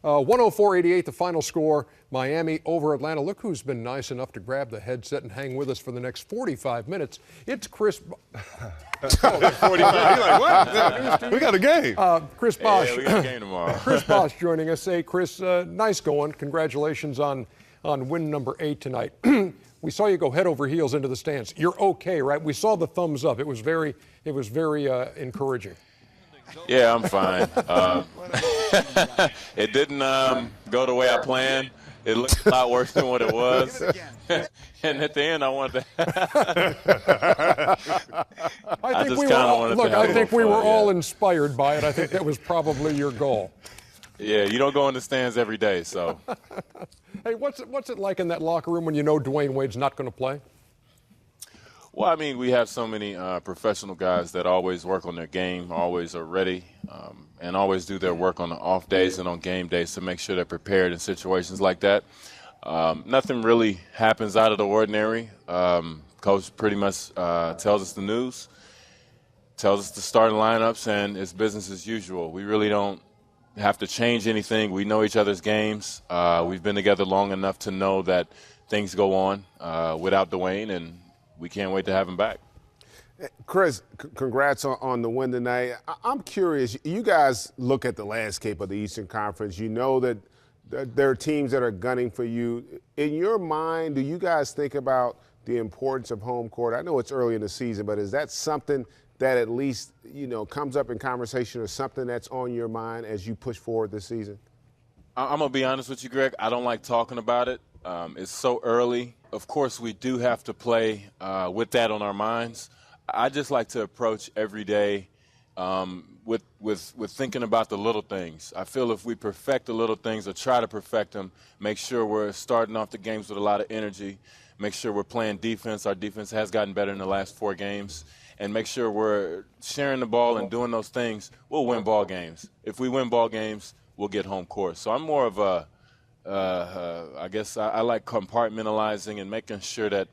104-88, the final score. Miami over Atlanta. Look who's been nice enough to grab the headset and hang with us for the next 45 minutes. It's Chris. 45. You're like, what? We got a game. Chris Bosh. Yeah, we got a game tomorrow. Chris Bosh joining us. Hey, Chris, nice going. Congratulations on win number 8 tonight. We saw you go head over heels into the stands. You're okay, right? We saw the thumbs up. It was very encouraging. Yeah, I'm fine. It didn't go the way I planned. It looked a lot worse than what it was. And at the end, I wanted to. I think we were all inspired by it. I think that was probably your goal. Yeah, you don't go in the stands every day, so. Hey, what's it like in that locker room when you know Dwayne Wade's not going to play? Well, I mean, we have so many professional guys that always work on their game, always are ready, and always do their work on the off days and on game days to make sure they're prepared in situations like that. Nothing really happens out of the ordinary. Coach pretty much tells us the news, tells us the starting lineups, and it's business as usual. We really don't have to change anything. We know each other's games. We've been together long enough to know that things go on without Dwayne, and we can't wait to have him back. Chris, congrats on the win tonight. I'm curious, you guys look at the landscape of the Eastern Conference. You know that there are teams that are gunning for you. In your mind, do you guys think about the importance of home court? I know it's early in the season, but is that something that at least, comes up in conversation or something that's on your mind as you push forward this season? I'm going to be honest with you, Greg. I don't like talking about it. It's so early. Of course, we do have to play with that on our minds. I just like to approach every day with thinking about the little things. I feel if we perfect the little things or try to perfect them, make sure we're starting off the games with a lot of energy, make sure we're playing defense. Our defense has gotten better in the last 4 games. And make sure we're sharing the ball and doing those things, we'll win ball games. If we win ball games, we'll get home court. So I'm more of I guess I like compartmentalizing and making sure that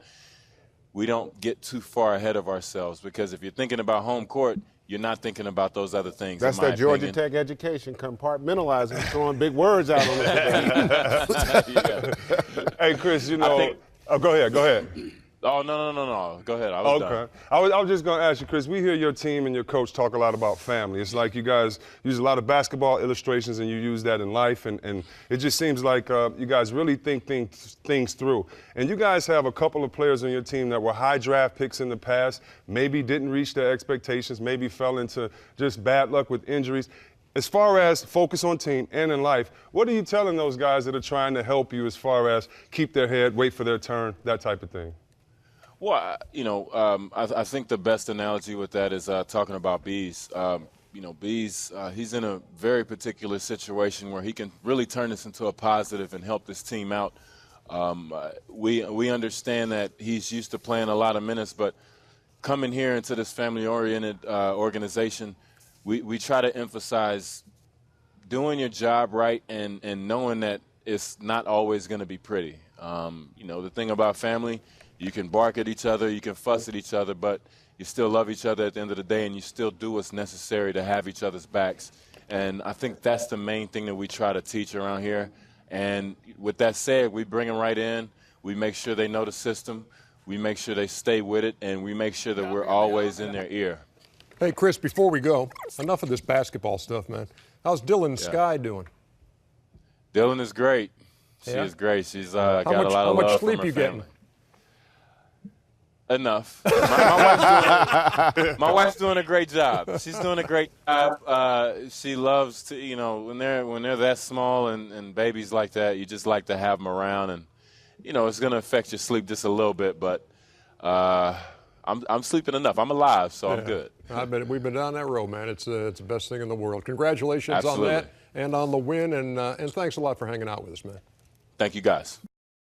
we don't get too far ahead of ourselves. Because if you're thinking about home court, you're not thinking about those other things. That's that Georgia Tech education, compartmentalizing, throwing big words out on it. Hey, Chris, go ahead. Oh, no. Go ahead. I was done. I was just going to ask you, Chris, we hear your team and your coach talk a lot about family. It's like you guys use a lot of basketball illustrations and you use that in life. And it just seems like you guys really think things through. And you guys have a couple of players on your team that were high draft picks in the past, maybe didn't reach their expectations, maybe fell into just bad luck with injuries. As far as focus on team and in life, what are you telling those guys that are trying to help you as far as keep their head, wait for their turn, that type of thing? Well, I think the best analogy with that is talking about Bees. Bees, he's in a very particular situation where he can really turn this into a positive and help this team out. We understand that he's used to playing a lot of minutes, but coming here into this family-oriented organization, we try to emphasize doing your job right and knowing that it's not always going to be pretty. The thing about family, you can bark at each other, you can fuss at each other, but you still love each other at the end of the day, and you still do what's necessary to have each other's backs. And I think that's the main thing that we try to teach around here. And with that said, we bring them right in. We make sure they know the system. We make sure they stay with it, and we make sure that we're always in their ear. Hey, Chris, before we go, enough of this basketball stuff, man. How's Dylan and Sky doing? Dylan is great. She is great. She's got a lot of love from her family. How much sleep you getting? Enough. My wife's doing a great job. She's doing a great job. She loves to, when they're that small and babies like that, you just like to have them around, and it's going to affect your sleep just a little bit, but I'm sleeping enough. I'm alive, so I'm good. I bet we've been down that road, man. It's the best thing in the world. Congratulations Absolutely. on that and on the win, and thanks a lot for hanging out with us, man. Thank you, guys.